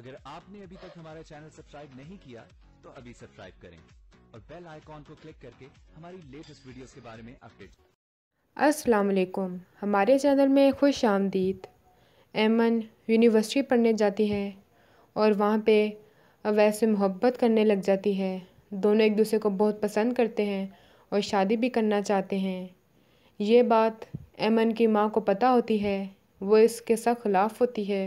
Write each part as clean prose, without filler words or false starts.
अगर आपने अभी तक हमारा चैनल सब्सक्राइब नहीं किया तो अभी सब्सक्राइब करें और बेल आइकॉन को क्लिक करके हमारी लेटेस्ट वीडियोस के बारे में अपडेट। अस्सलाम वालेकुम, हमारे चैनल में खुश आमदीद। ऐमन यूनिवर्सिटी पढ़ने जाती है और वहाँ पे अवैस से मोहब्बत करने लग जाती है। दोनों एक दूसरे को बहुत पसंद करते हैं और शादी भी करना चाहते हैं। ये बात ऐमन की माँ को पता होती है। वो इसके सख्त ख़िलाफ़ होती है।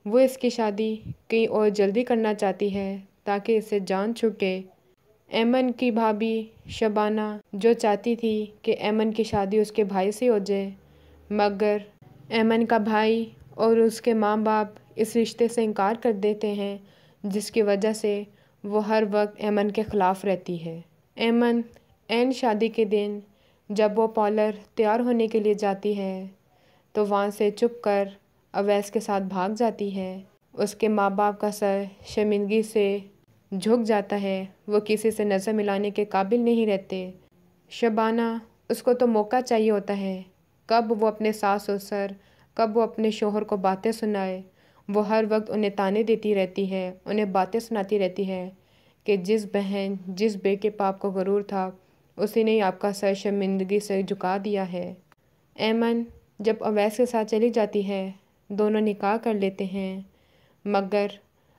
वो इसकी शादी कहीं और जल्दी करना चाहती है ताकि इससे जान छूटे। ऐमन की भाभी शबाना जो चाहती थी कि ऐमन की शादी उसके भाई से हो जाए, मगर ऐमन का भाई और उसके माँ बाप इस रिश्ते से इनकार कर देते हैं, जिसकी वजह से वो हर वक्त ऐमन के ख़िलाफ़ रहती है। ऐमन ऐन शादी के दिन जब वो पार्लर तैयार होने के लिए जाती है तो वहाँ से चुप कर अवैस के साथ भाग जाती है। उसके माँ बाप का सर शर्मिंदगी से झुक जाता है। वो किसी से नज़र मिलाने के काबिल नहीं रहते। शबाना उसको तो मौका चाहिए होता है, कब वो अपने सास और सर, कब वो अपने शोहर को बातें सुनाए। वो हर वक्त उन्हें ताने देती रहती है, उन्हें बातें सुनाती रहती है कि जिस बहन जिस बे के पाप को गरूर था उसी ने ही आपका सर शर्मिंदगी से झुका दिया है। ऐमन जब अवैस के साथ चली जाती है, दोनों निकाह कर लेते हैं, मगर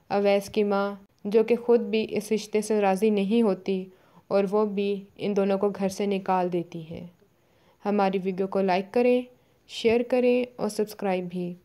अवैस की माँ जो कि ख़ुद भी इस रिश्ते से राज़ी नहीं होती और वो भी इन दोनों को घर से निकाल देती है। हमारी वीडियो को लाइक करें, शेयर करें और सब्सक्राइब भी।